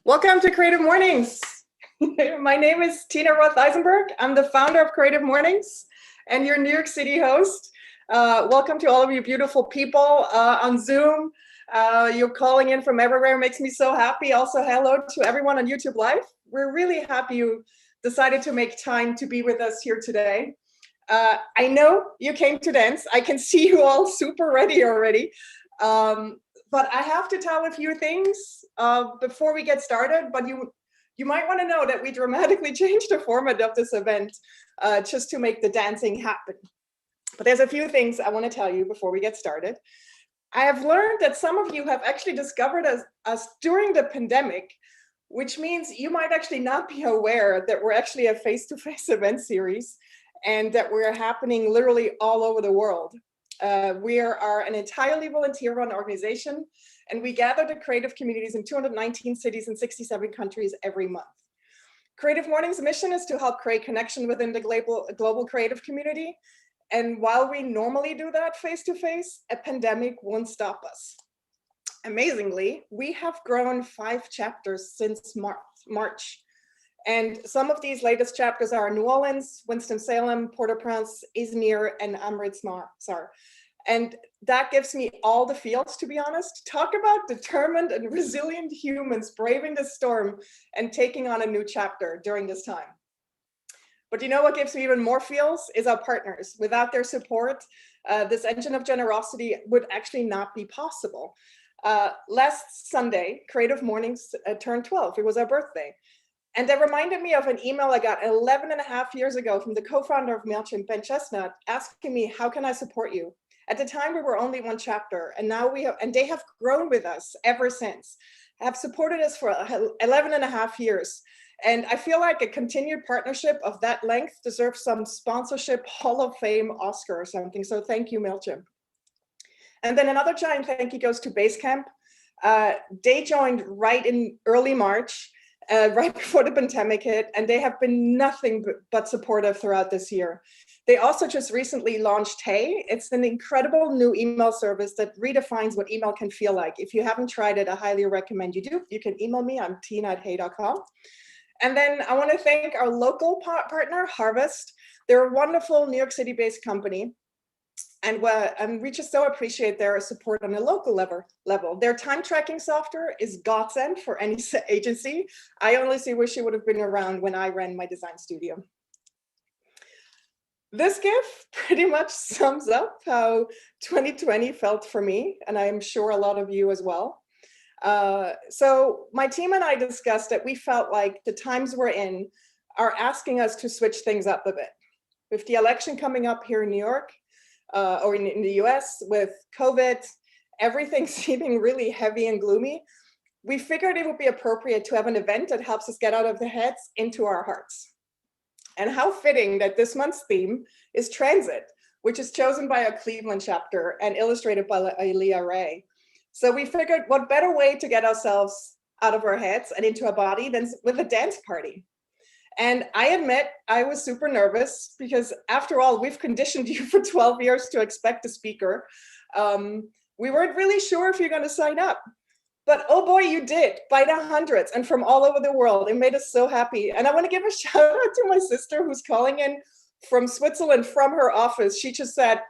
Welcome to Creative Mornings. My name is Tina Roth-Eisenberg. I'm the founder of Creative Mornings and your New York City host. Welcome to all of you beautiful people on Zoom. You're calling in from everywhere, makes me so happy. Also, hello to everyone on YouTube Live. We're really happy you decided to make time to be with us here today. I know you came to dance. I can see you all super ready already. But I have to tell a few things before we get started, but you might want to know that we dramatically changed the format of this event just to make the dancing happen. But there's a few things I want to tell you before we get started. I have learned that some of you have actually discovered us during the pandemic, which means you might actually not be aware that we're actually a face-to-face event series and that we're happening literally all over the world. We are an entirely volunteer-run organization, and we gather the creative communities in 219 cities and 67 countries every month. Creative Mornings' mission is to help create connection within the global creative community. And while we normally do that face-to-face, a pandemic won't stop us. Amazingly, we have grown 5 chapters since March. And some of these latest chapters are New Orleans, Winston-Salem, Port-au-Prince, Izmir, and Amritsar. And that gives me all the feels, to be honest. Talk about determined and resilient humans braving the storm and taking on a new chapter during this time. But you know what gives me even more feels is our partners. Without their support, this engine of generosity would actually not be possible. Last Sunday, Creative Mornings turned 12. It was our birthday. And that reminded me of an email I got 11 and a half years ago from the co-founder of MailChimp, Ben Chestnut, asking me, how can I support you? At the time, we were only 1 chapter, and now they have grown with us ever since, have supported us for 11 and a half years. And I feel like a continued partnership of that length deserves some sponsorship Hall of Fame Oscar or something. So thank you, MailChimp. And then another giant thank you goes to Basecamp. They joined right in early March, right before the pandemic hit, and they have been nothing but supportive throughout this year. They also just recently launched Hey. It's an incredible new email service that redefines what email can feel like. If you haven't tried it, I highly recommend you do. You can email me, I'm tina@hey.com. And then I want to thank our local partner, Harvest. They're a wonderful New York City-based company. And we just so appreciate their support on a local level. Their time tracking software is godsend for any agency. I honestly wish it would have been around when I ran my design studio. This GIF pretty much sums up how 2020 felt for me, and I am sure a lot of you as well. So my team and I discussed that we felt like the times we're in are asking us to switch things up a bit. With the election coming up here in New York, or in the US, with COVID, everything seeming really heavy and gloomy, we figured it would be appropriate to have an event that helps us get out of the heads into our hearts. And how fitting that this month's theme is transit, which is chosen by our Cleveland chapter and illustrated by Leah Ray. So we figured what better way to get ourselves out of our heads and into our body than with a dance party. And I admit I was super nervous because after all, we've conditioned you for 12 years to expect a speaker. We weren't really sure if you're going to sign up. But oh boy, you did, by the hundreds and from all over the world. It made us so happy. And I want to give a shout out to my sister who's calling in from Switzerland from her office. She just said,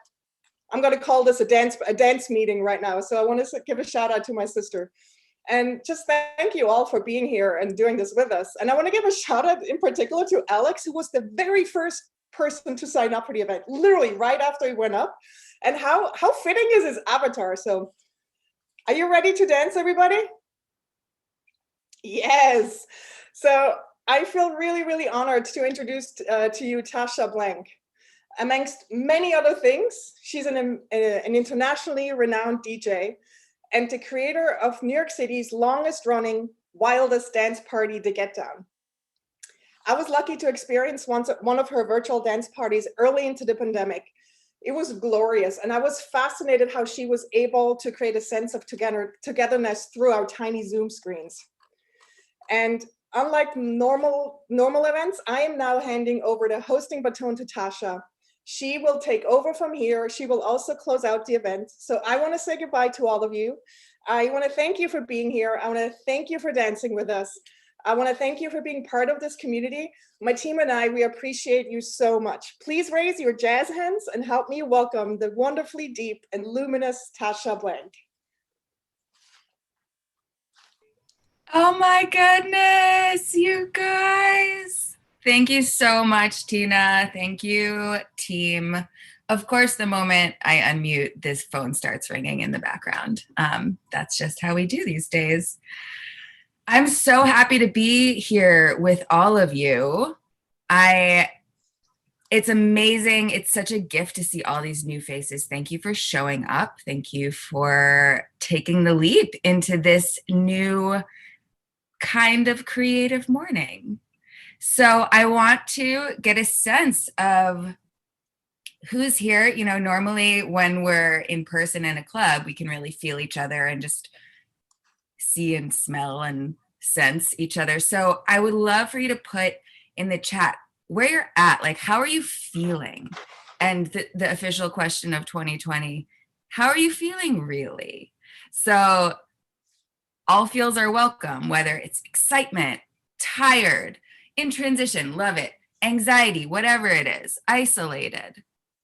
I'm going to call this a dance meeting right now. So I want to give a shout out to my sister. And just thank you all for being here and doing this with us. And I want to give a shout out in particular to Alex, who was the very first person to sign up for the event, literally right after he went up. And how fitting is his avatar? So are you ready to dance, everybody? Yes. So I feel really, really honored to introduce to you Tasha Blank. Amongst many other things, she's an internationally renowned DJ and the creator of New York City's longest running, wildest dance party, The Get Down. I was lucky to experience one of her virtual dance parties early into the pandemic. It was glorious, and I was fascinated how she was able to create a sense of togetherness through our tiny Zoom screens. And unlike normal events, I am now handing over the hosting baton to Tasha. She will take over from here. She will also close out the event. So I want to say goodbye to all of you. I want to thank you for being here. I want to thank you for dancing with us. I want to thank you for being part of this community. My team and I, we appreciate you so much. Please raise your jazz hands and help me welcome the wonderfully deep and luminous Tasha Blank. Oh my goodness, you guys. Thank you so much, Tina. Thank you, team. Of course, the moment I unmute, this phone starts ringing in the background. That's just how we do these days. I'm so happy to be here with all of you. It's amazing. It's such a gift to see all these new faces. Thank you for showing up. Thank you for taking the leap into this new kind of creative morning. So I want to get a sense of who's here. You know, normally when we're in person in a club, we can really feel each other and just see and smell and sense each other. So I would love for you to put in the chat where you're at, like, how are you feeling? And the official question of 2020, how are you feeling really? So all feels are welcome, whether it's excitement, tired, in transition, love it, anxiety, whatever it is, isolated,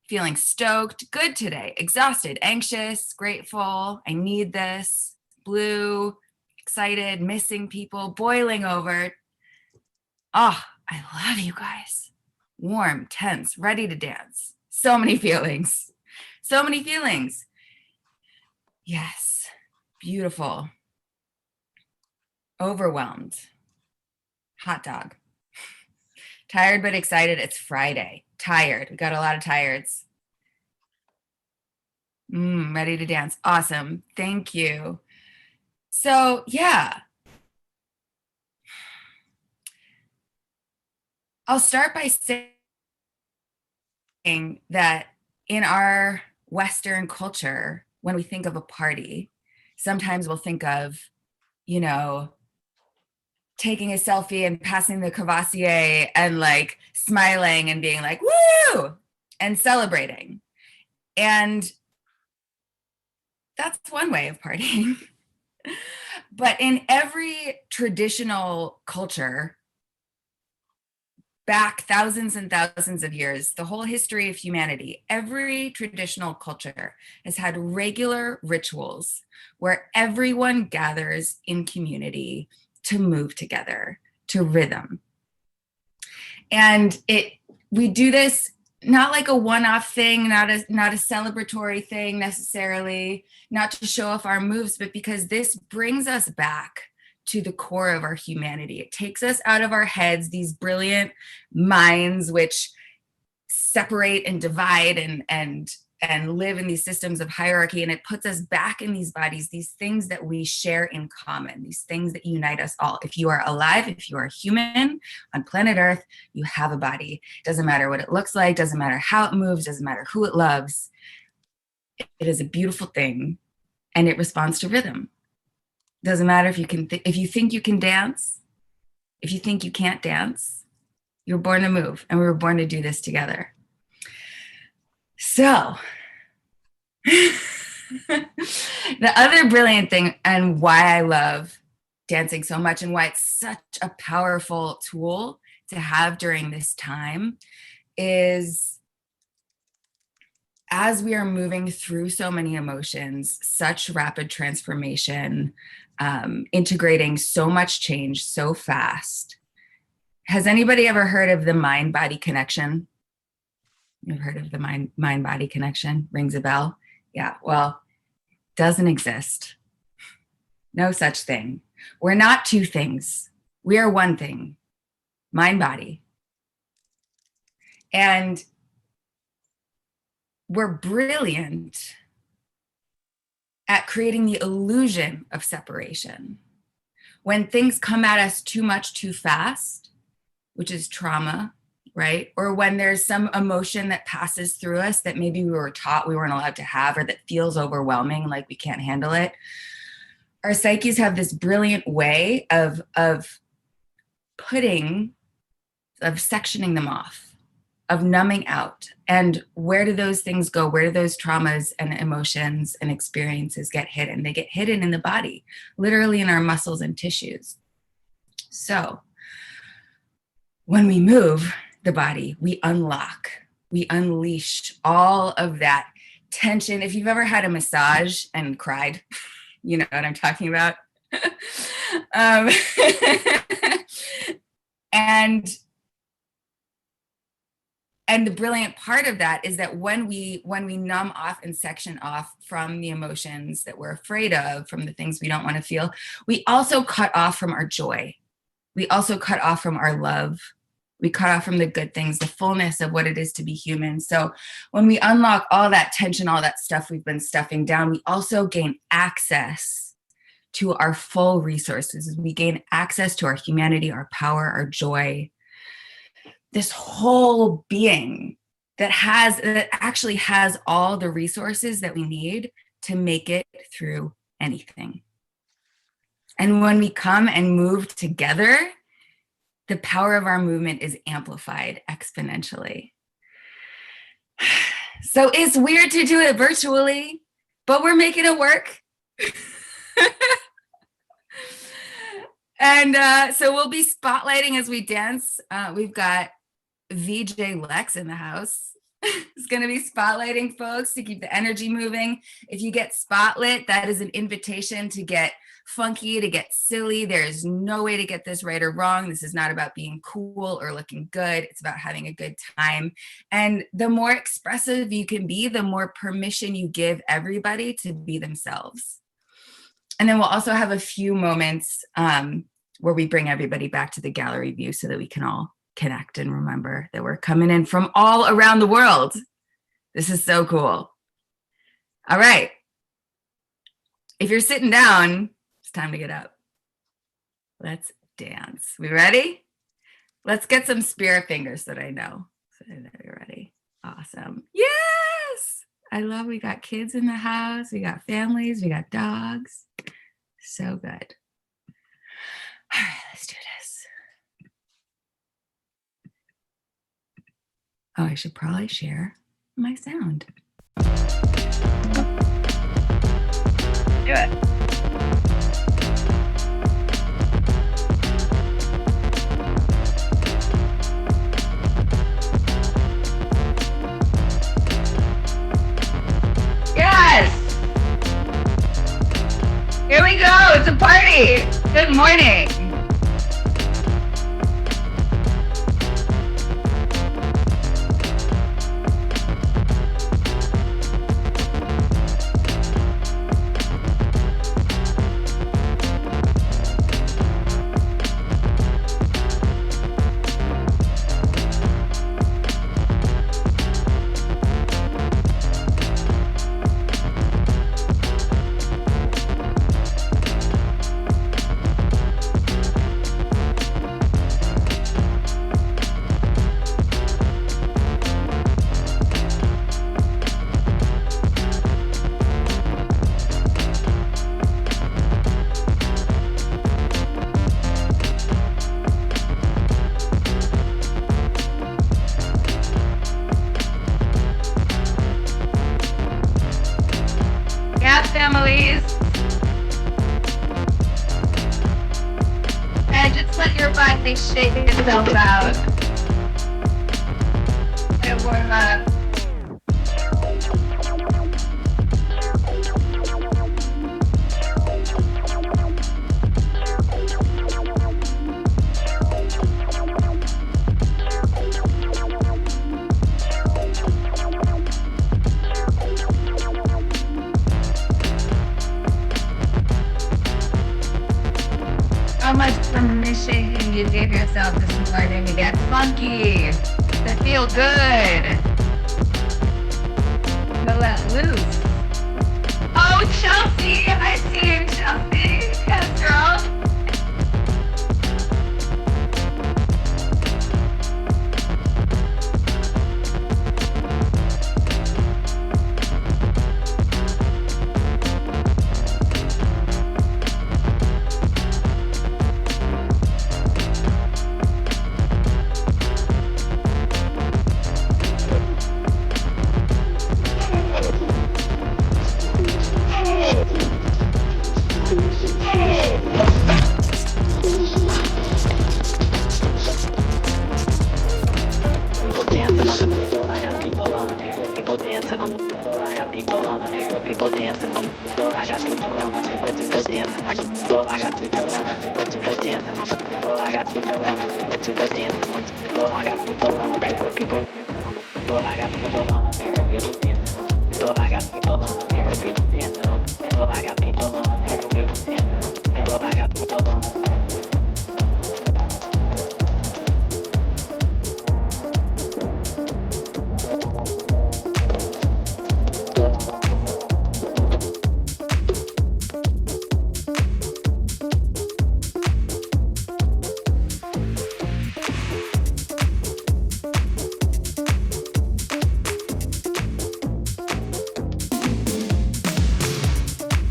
feeling stoked, good today, exhausted, anxious, grateful, I need this, blue, excited, missing people, boiling over. Oh, I love you guys. Warm, tense, ready to dance. So many feelings. So many feelings. Yes, beautiful. Overwhelmed. Hot dog. Tired but excited. It's Friday. Tired. We got a lot of tireds. Ready to dance. Awesome. Thank you. So, yeah. I'll start by saying that in our Western culture, when we think of a party, sometimes we'll think of, you know, taking a selfie and passing the Cavassier and like smiling and being like, woo, and celebrating. And that's one way of partying. But in every traditional culture, back thousands and thousands of years, the whole history of humanity, every traditional culture has had regular rituals where everyone gathers in community to move together, to rhythm. And we do this not like a one-off thing, not a celebratory thing necessarily, not to show off our moves, but because this brings us back to the core of our humanity. It takes us out of our heads, these brilliant minds which separate and divide and live in these systems of hierarchy, and it puts us back in these bodies, these things that we share in common, these things that unite us all. If you are alive, if you are human on planet Earth, you have a body. Doesn't matter what it looks like, doesn't matter how it moves, doesn't matter who it loves. It is a beautiful thing, and it responds to rhythm. Doesn't matter if you can, if you think you can dance, if you think you can't dance, you're born to move, and we were born to do this together. So, the other brilliant thing, and why I love dancing so much and why it's such a powerful tool to have during this time, is as we are moving through so many emotions, such rapid transformation, integrating so much change so fast. Has anybody ever heard of the mind-body connection? You've heard of the mind-body connection? Rings a bell? Yeah, well, doesn't exist. No such thing. We're not two things. We are one thing, mind-body. And we're brilliant at creating the illusion of separation. When things come at us too much, too fast, which is trauma, right? Or when there's some emotion that passes through us that maybe we were taught we weren't allowed to have, or that feels overwhelming, like we can't handle it. Our psyches have this brilliant way of sectioning them off, of numbing out. And where do those things go? Where do those traumas and emotions and experiences get hidden? They get hidden in the body, literally in our muscles and tissues. So when we move the body, we unlock, we unleash all of that tension. If you've ever had a massage and cried, you know what I'm talking about. And the brilliant part of that is that when we numb off and section off from the emotions that we're afraid of, from the things we don't want to feel, we also cut off from our joy. We also cut off from our love. We cut off from the good things, the fullness of what it is to be human. So when we unlock all that tension, all that stuff we've been stuffing down, we also gain access to our full resources. We gain access to our humanity, our power, our joy, this whole being that actually has all the resources that we need to make it through anything. And when we come and move together, the power of our movement is amplified exponentially. So it's weird to do it virtually, but we're making it work. And so we'll be spotlighting as we dance. We've got VJ Lex in the house. It's going to be spotlighting folks to keep the energy moving. If you get spotlit, that is an invitation to get funky, to get silly. There's no way to get this right or wrong. This is not about being cool or looking good. It's about having a good time. And the more expressive you can be, the more permission you give everybody to be themselves. And then we'll also have a few moments where we bring everybody back to the gallery view so that we can all connect and remember that we're coming in from all around the world. This is so cool. All right. If you're sitting down, it's time to get up. Let's dance. We ready? Let's get some spirit fingers that I know. So you're ready. Awesome. Yes. I love, we got kids in the house. We got families. We got dogs. So good. All right, let's do this. Oh, I should probably share my sound. Do it. Yes! Here we go, it's a party. Good morning. Families, and just let your body shake itself out and warm up. How much permission you gave yourself this morning to get funky, to feel good, to let loose. Oh, Chelsea, I see you, Chelsea. Yes, girl.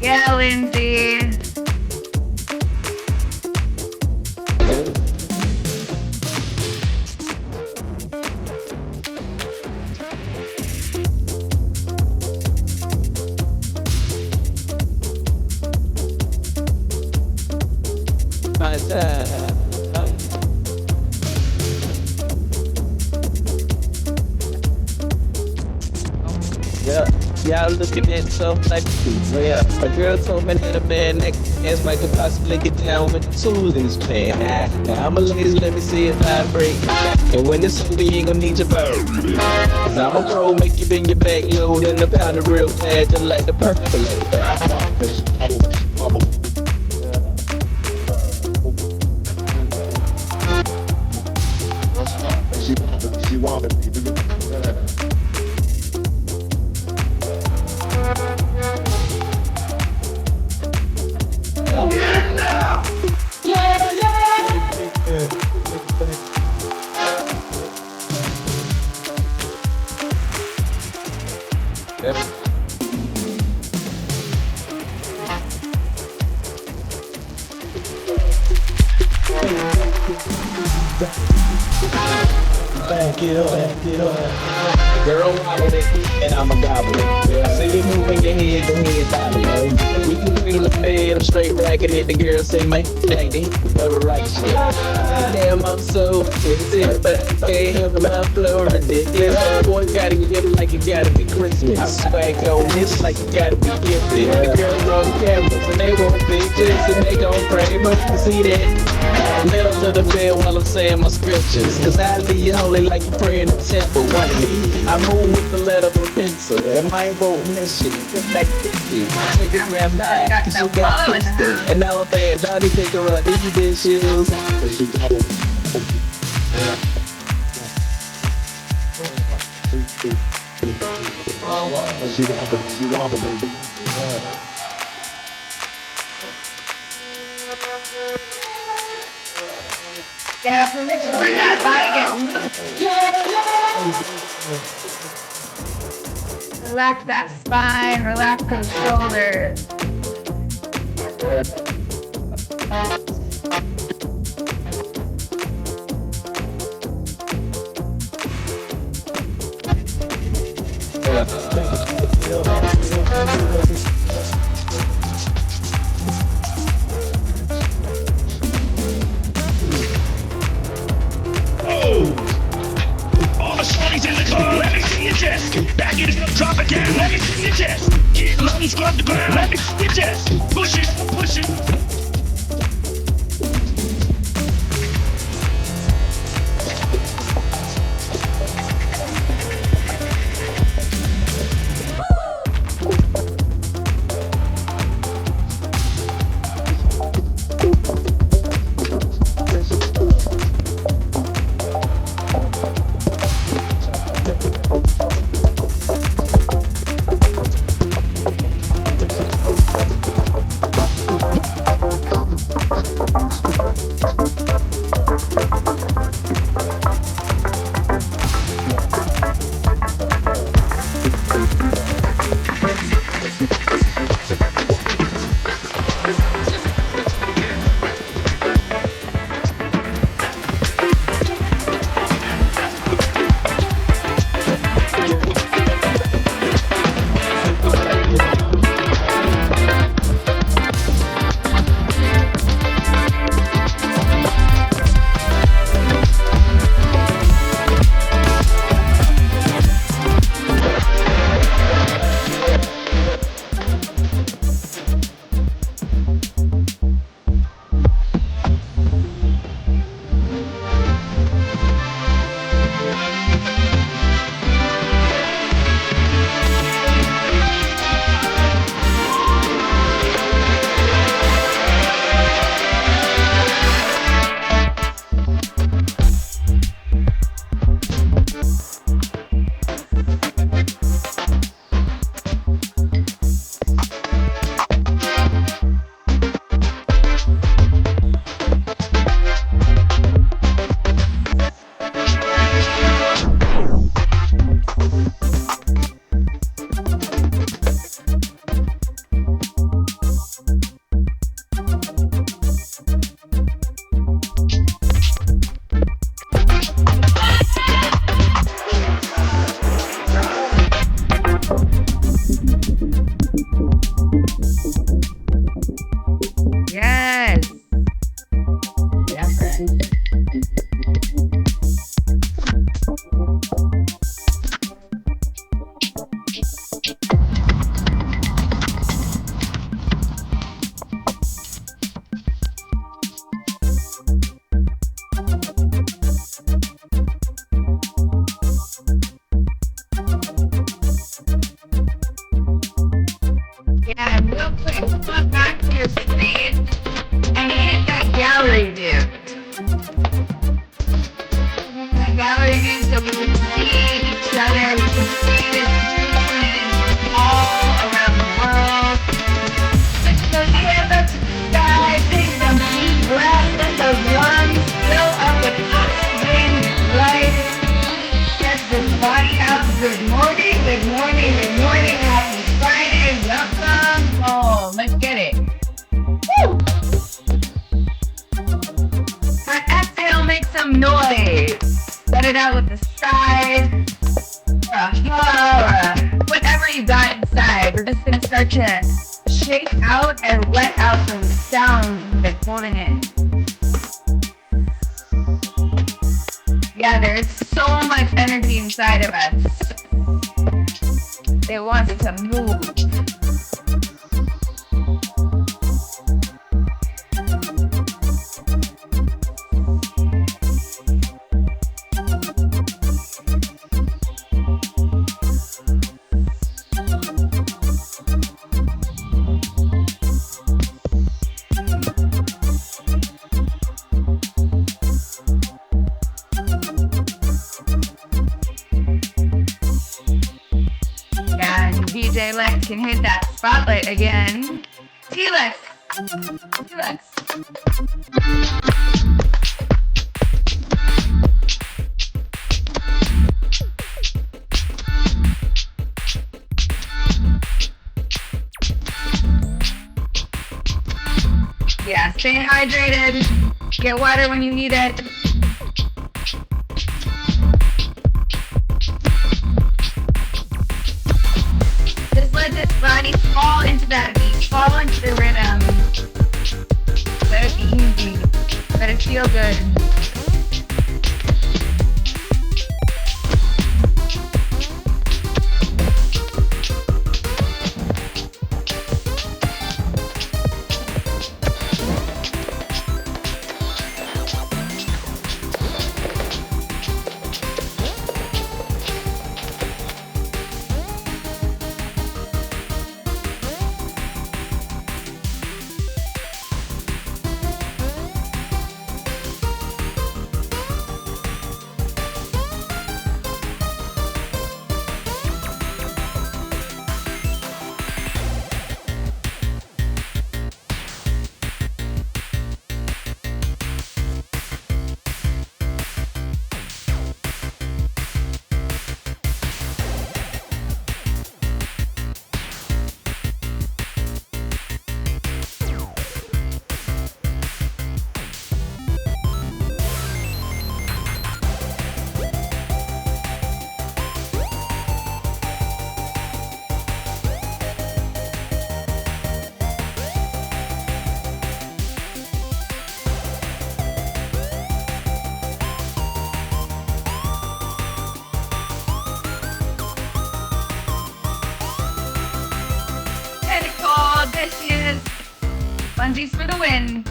Yeah, Lindsay. Yeah, y'all looking at something like yeah. A girl told me that a man next ass might could possibly get down with the tools in his plan. Now I'm a lazy, let me see it vibrate. And when it's over, you ain't gonna need your bird. Cause I'm a pro, make you bend your back load and a pound of real bad, just like the percolator. She want it. Back it up. Girl, wobble it, and I'ma gobble it. I see you moving your head, the head dollar. We can bring the bed, I'm straight racking it. The girl say, man, dang, they never right shit. Damn, I'm so sick, but I can't help my flow ridiculous. Boy, gotta get it like it gotta be Christmas. Swag on this like it gotta be gifted. The girls on cameras, and they want pictures, and they gon' pray, but you see that. Nail to the bed while I'm saying my scriptures. Cause I leave holy like you pray in the temple. I move with the letter of a pencil. And I ain't voting this shit. Just like this shit. Take a grab knife. Cause you got twisted. And now I'm saying, Johnny, take a run. These bitch shoes. She want it, baby. Yeah, permission. Bring that back again. Relax that spine, relax those shoulders. All the shorties in the club, let me see your chest. Back it up, drop it down, let me see your chest. Get low, scrub the ground, let me see your chest. Push it, push it. see each other. We can see this all around the world. Push those hands up to the sky. Take some deep breaths. Let those lungs fill up with oxygen and life. Get this body out. Good morning, good morning, good morning. Happy Friday. Welcome home. Let's get it. Woo! For exhale, make some noise. Let it out with the side, or a huh, or a whatever you got inside. We're just gonna start to shake out and let out some sounds that's holding it. Yeah, there's so much energy inside of us. It wants to move. DJ Lex can hit that spotlight again. T-Lex. T-Lex. Yeah, stay hydrated. Get water when you need it. Let this body fall into that beat, fall into the rhythm. Let it be easy. Let it feel good. Dishes. Bungees for the win.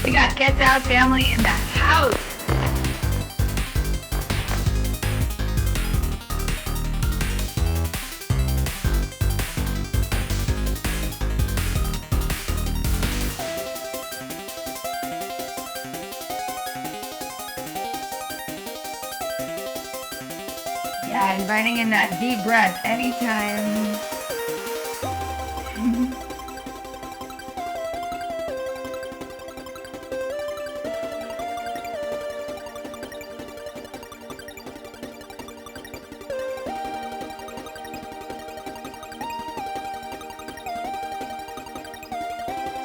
We got Get Down family in the house. Yeah, inviting in that deep breath anytime.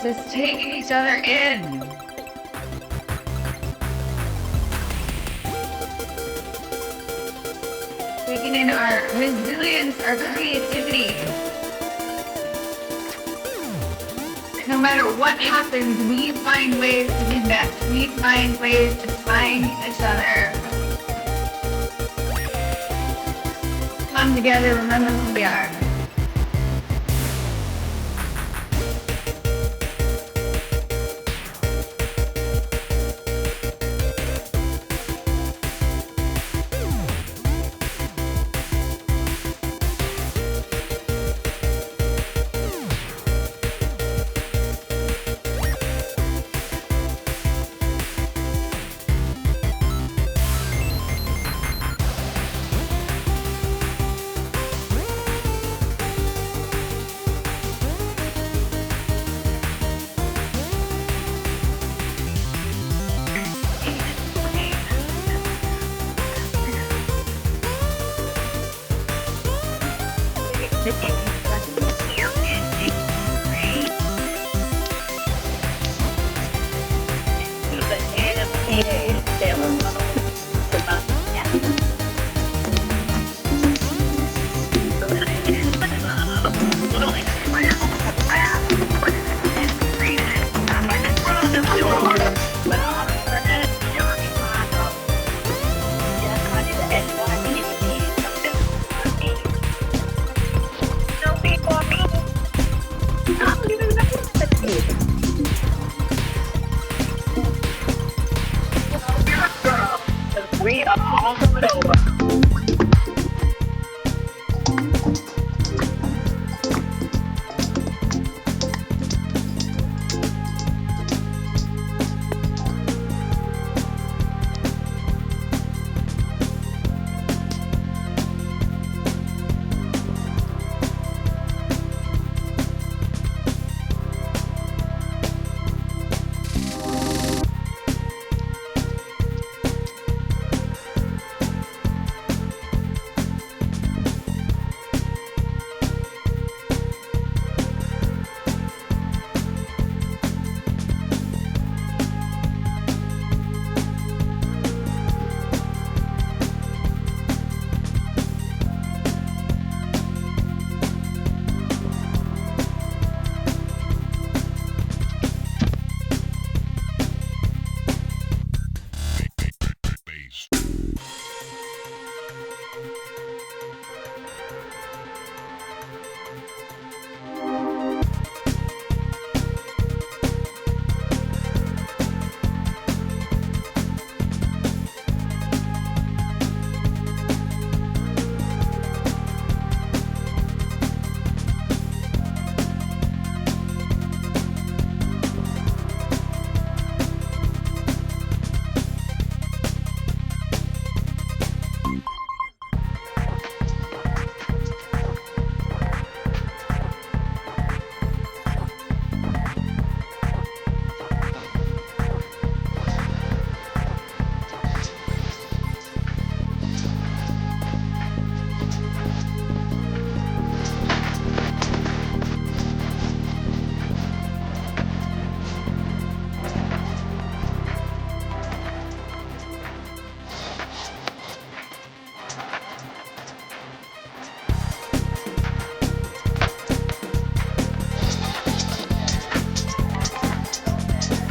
Just taking each other in. Taking in our resilience, our creativity. No matter what happens, we find ways to connect. We find ways to find each other. Come together, remember who we are.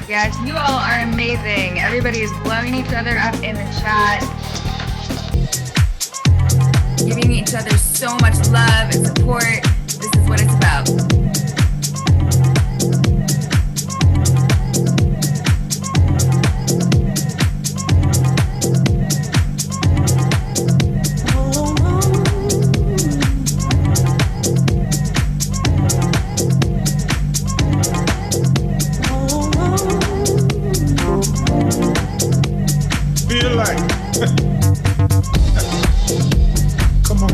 Yes, you all are amazing. Everybody is blowing each other up in the chat, giving each other so much love and support. This is what it's about. Feel like. Come on.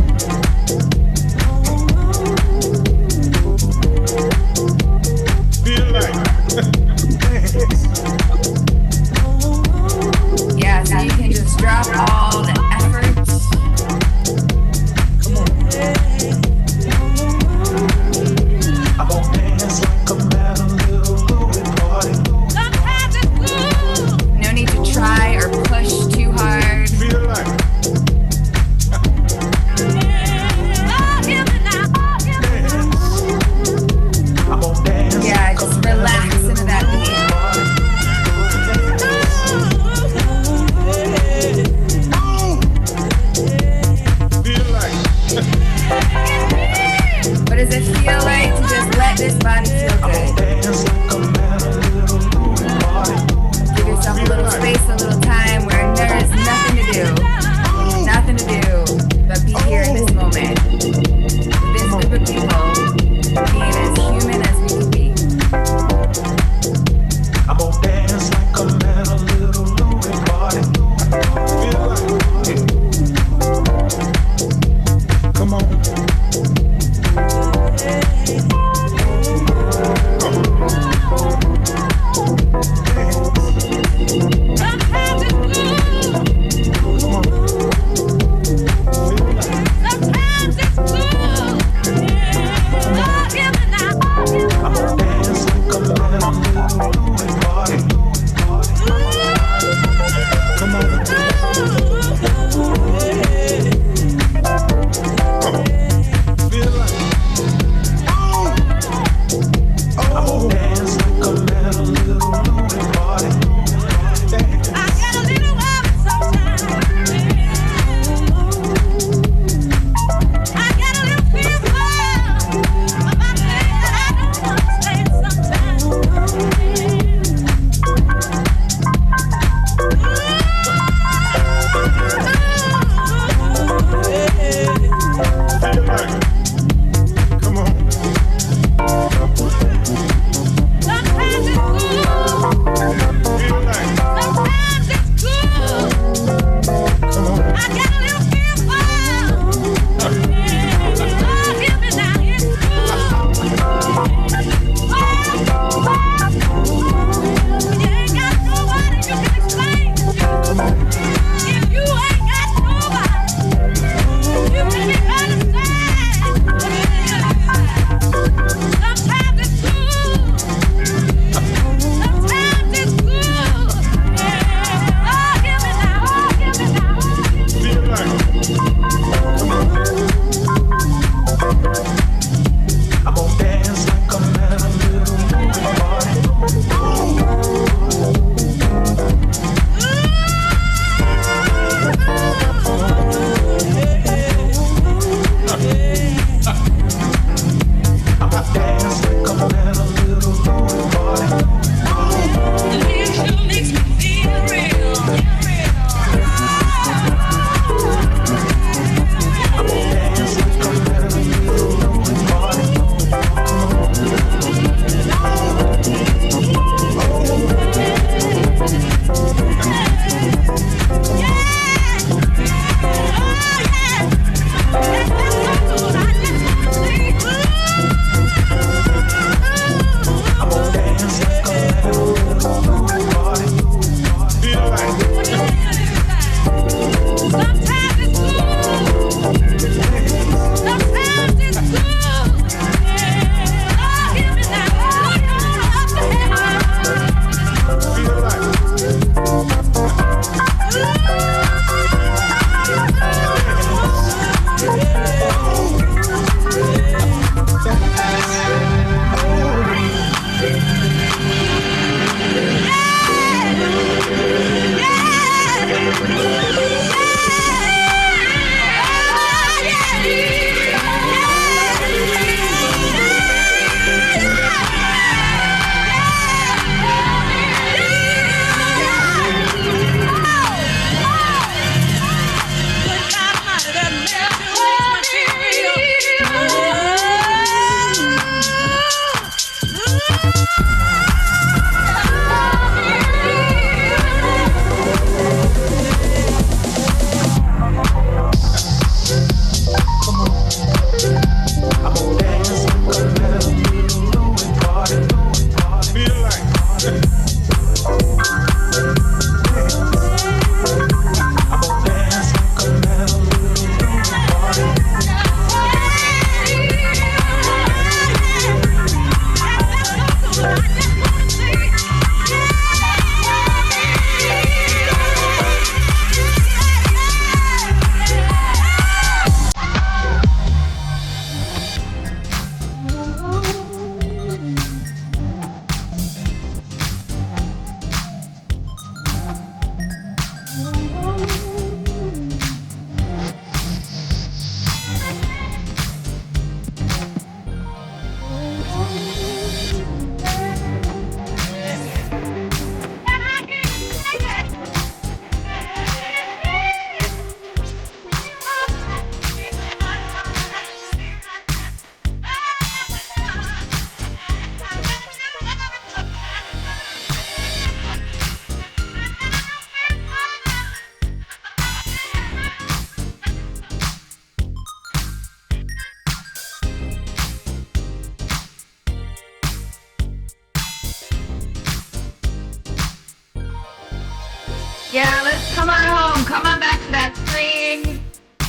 Yeah, let's come on home. Come on back to that screen.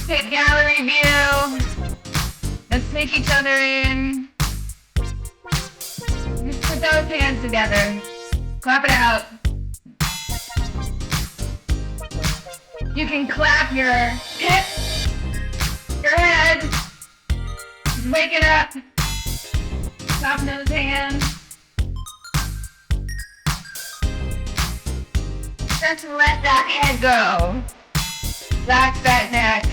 Hit gallery view. Let's take each other in. Just put those hands together. Clap it out. You can clap your hips, your head. Wake it up. Clap those hands. Just let that head go. Relax that neck.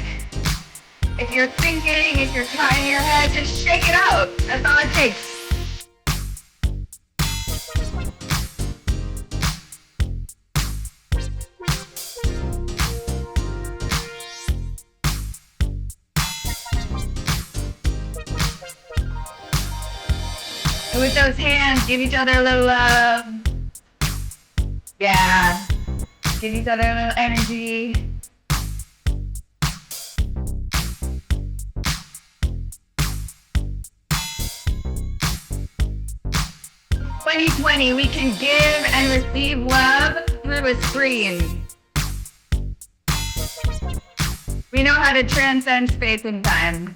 If you're thinking, if you're tying your head, just shake it out. That's all it takes. And with those hands, give each other a little love. Yeah. Give each other a little energy. "2020, we can give and receive love through a screen. We know how to transcend space and time."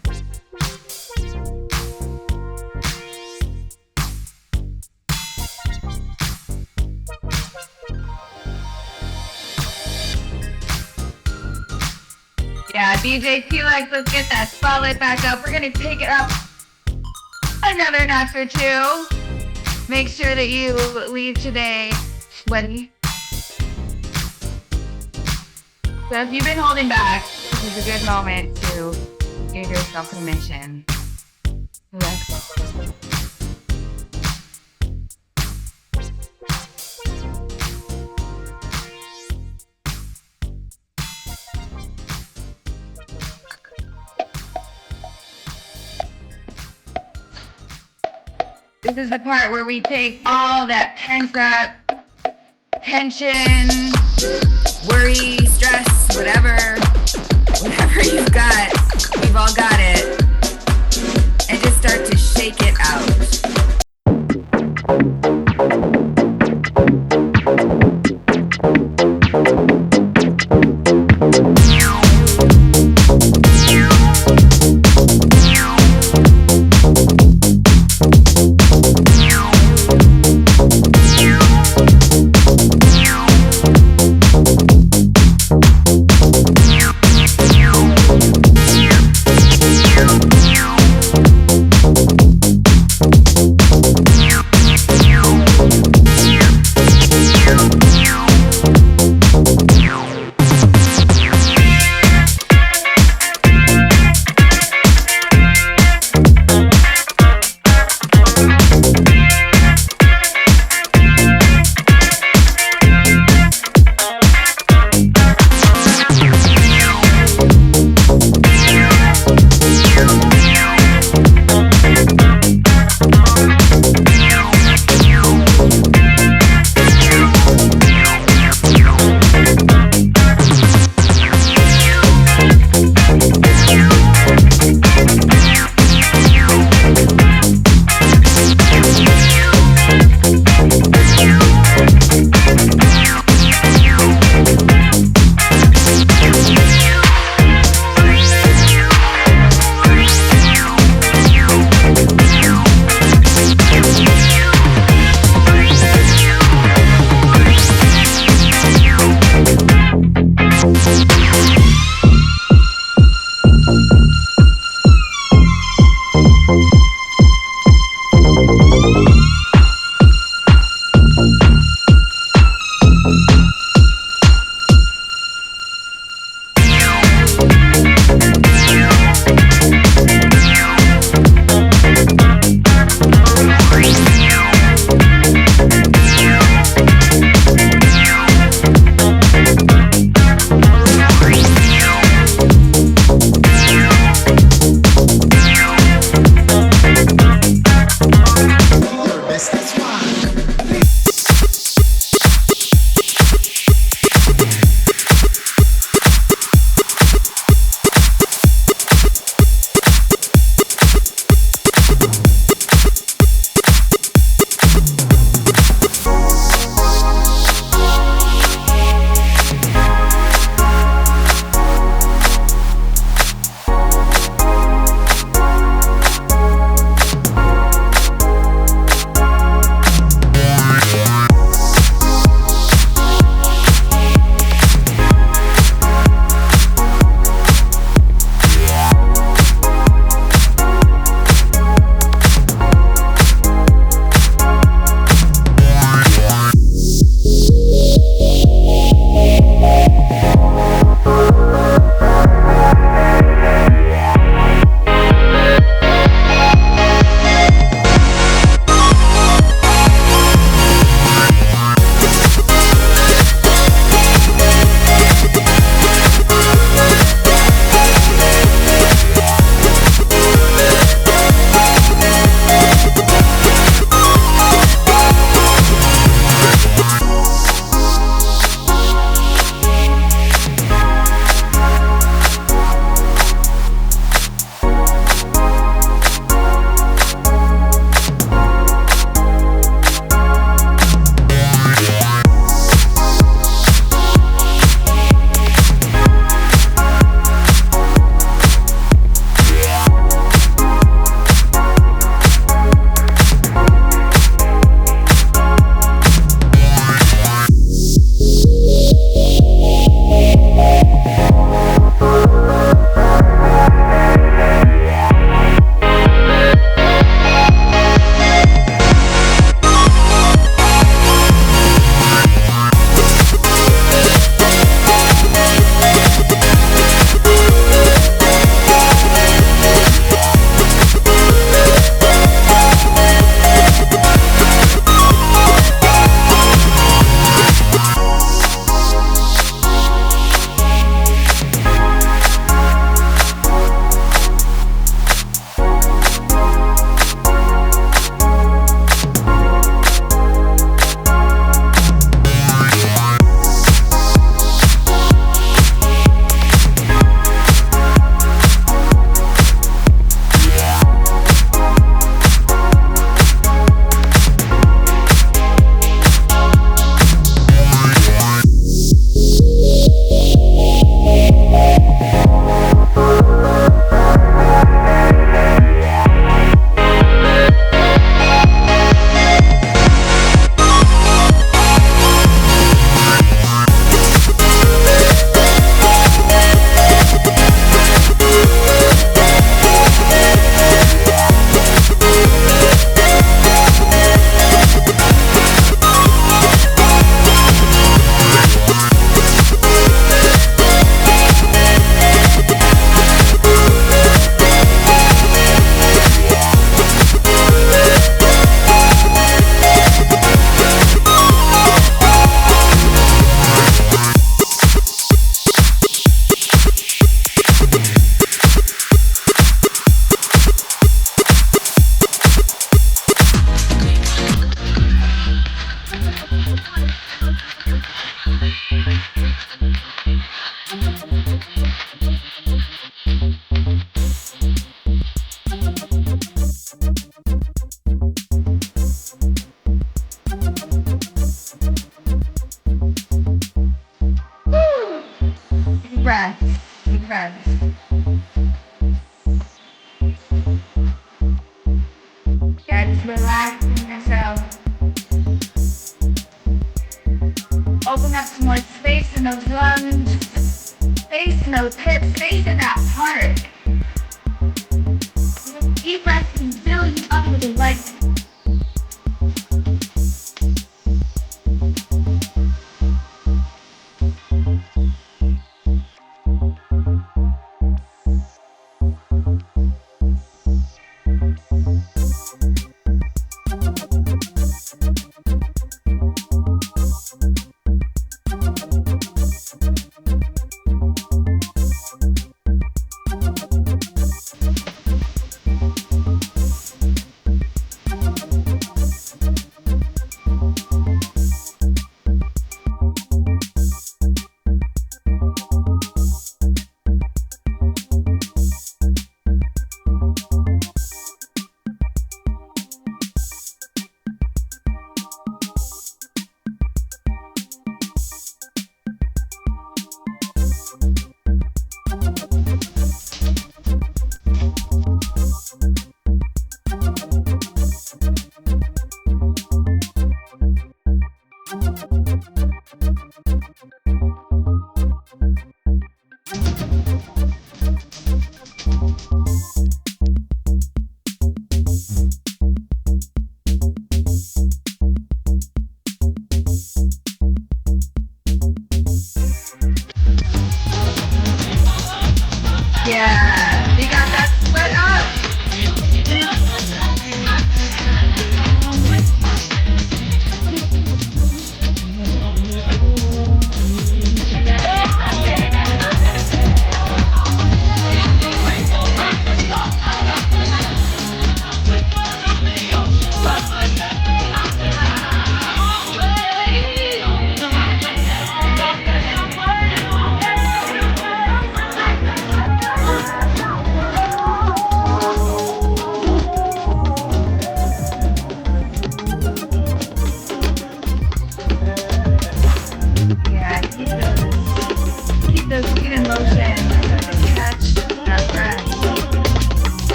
Yeah, BJ T-Lex, let's get that spotlight back up. We're gonna take it up another notch or two. Make sure that you leave today sweaty. So if you've been holding back, this is a good moment to give yourself permission to let go. This is the part where we take all that pent up tension, worry, stress, whatever you've got, we've all got it, and just start to shake it out. those hips, facing that part. Deep breaths can fill you up with enlightenment.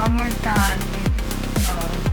almost done. Oh.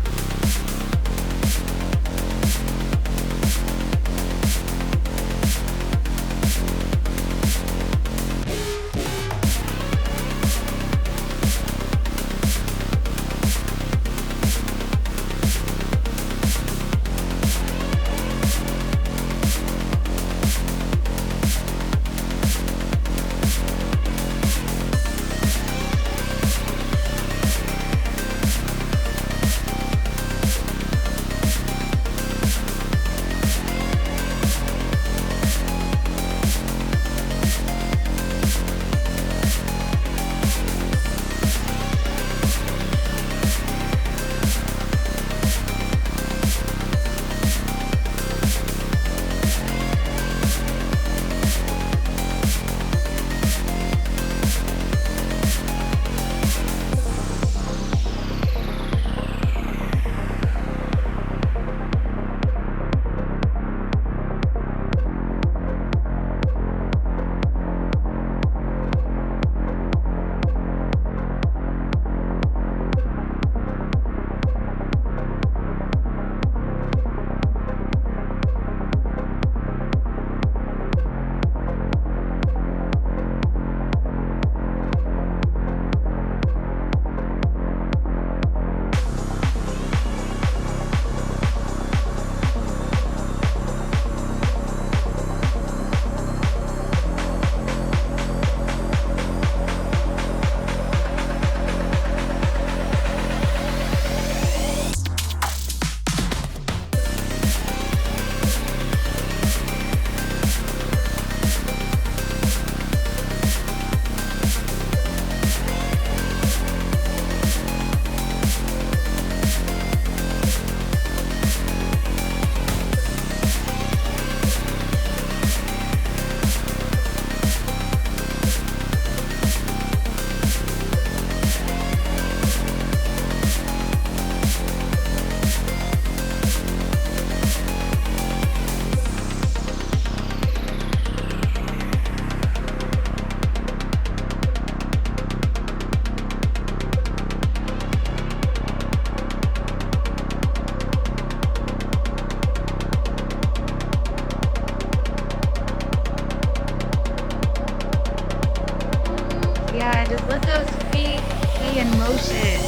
Yeah, just let those feet be in motion.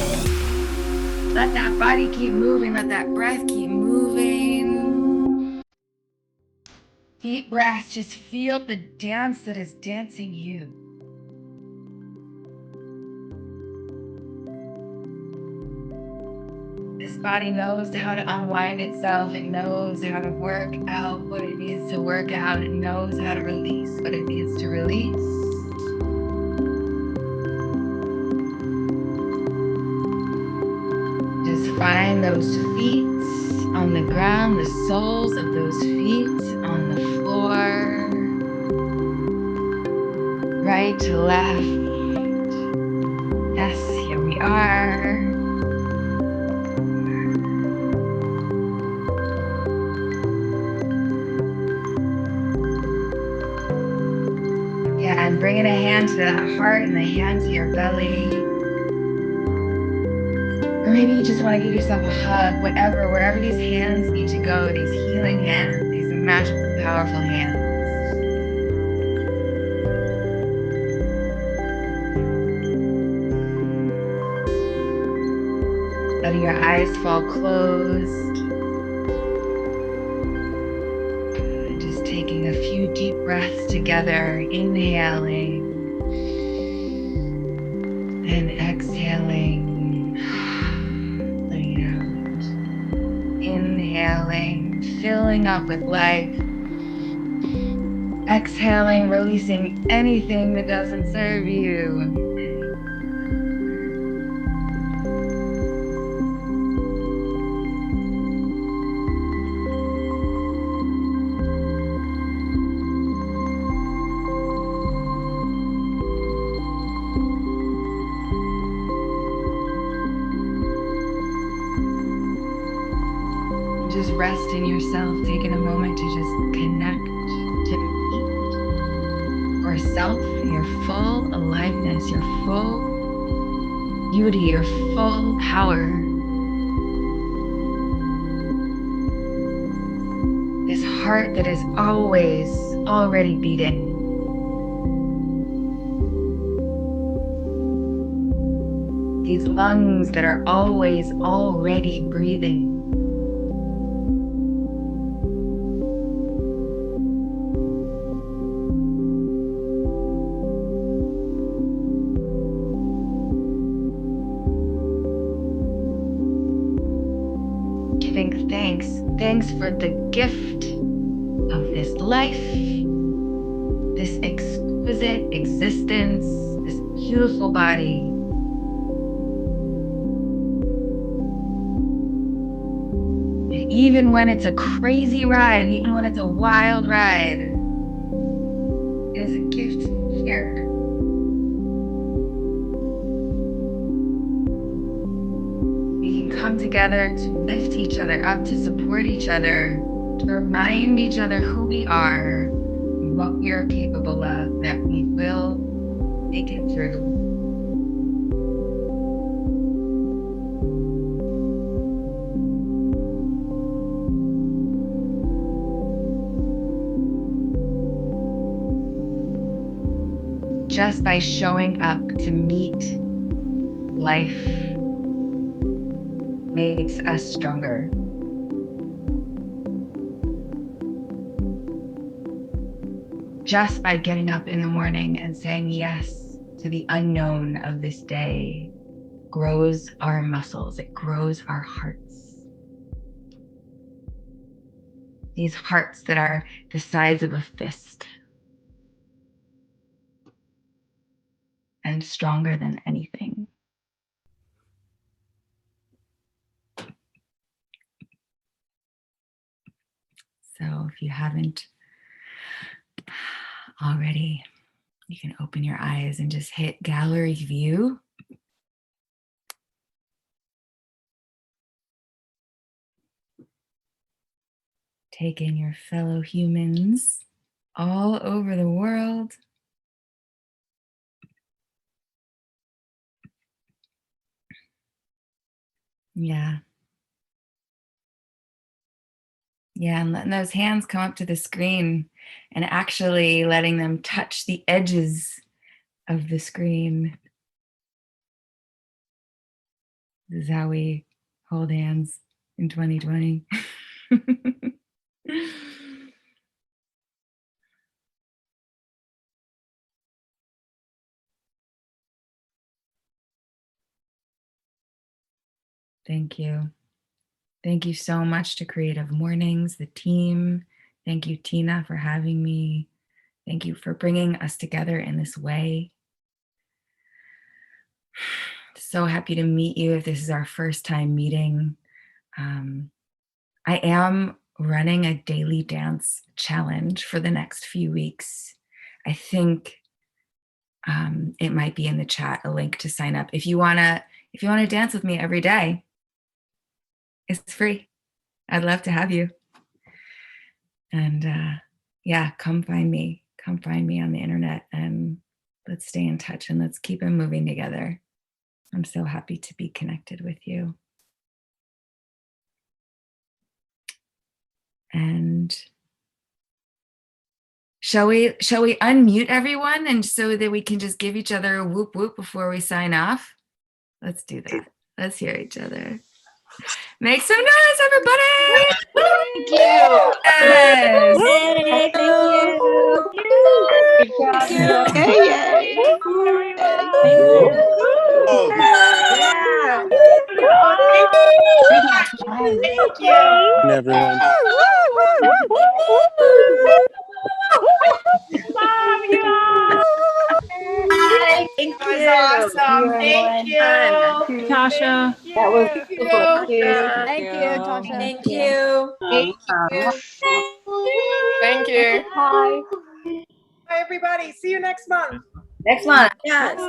Let that body keep moving. Let that breath keep moving. Deep breath. Just feel the dance that is dancing you. This body knows how to unwind itself. It knows how to work out what it needs to work out. It knows how to release what it needs to release. Just find those feet on the ground, the soles of those feet on the floor, right to left. Yes, here we are. Yeah, and bringing a hand to that heart and a hand to your belly. Or maybe you just want to give yourself a hug, whatever, wherever these hands need to go, these healing hands, these magical, powerful hands. Letting your eyes fall closed. And just taking a few deep breaths together, inhaling and exhaling. Inhaling, filling up with life. Exhaling, releasing anything that doesn't serve you. Just rest in yourself, taking a moment to just connect to yourself, your full aliveness, your full beauty, your full power. This heart that is always already beating. These lungs that are always already breathing. Giving thanks for the gift of this life, this exquisite existence, this beautiful body. And even when it's a crazy ride, even when it's a wild ride, it is a gift here. We can come together to lift each other up, to support each other, to remind each other who we are, what we are capable of, that we will make it through. Just by showing up to meet life makes us stronger. Just by getting up in the morning and saying yes to the unknown of this day grows our muscles, it grows our hearts. These hearts that are the size of a fist and stronger than anything. So if you haven't already, you can open your eyes and just hit gallery view. Take in your fellow humans all over the world. Yeah. Yeah, and letting those hands come up to the screen and actually letting them touch the edges of the screen. This is how we hold hands in 2020. Thank you. Thank you so much to Creative Mornings, the team. Thank you, Tina, for having me. Thank you for bringing us together in this way. So happy to meet you if this is our first time meeting. I am running a daily dance challenge for the next few weeks. I think it might be in the chat, a link to sign up. If you wanna dance with me every day, it's free. I'd love to have you. And yeah, come find me. Come find me on the internet and let's stay in touch and let's keep it moving together. I'm so happy to be connected with you. And shall we unmute everyone and so that we can just give each other a whoop whoop before we sign off? Let's do that. Let's hear each other. Make some noise, everybody! Thank you. Yes. Yay, thank you. Good job. Yay, yay. Thank you. Thank you. Everyone. Love you all. Bye. Thank That was you. awesome. Thank you. Tasha. That was beautiful. Thank you, Tasha. Thank you. Thank you. Thank you. Bye. Bye, everybody. See you next month. Next month. Yes.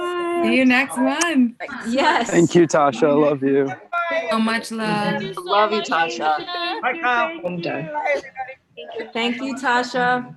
See you next month. Yes. Thank you, Tasha. I love you. Bye. So much love. Love you, Tasha. Bye, everybody. Thank you, Tasha.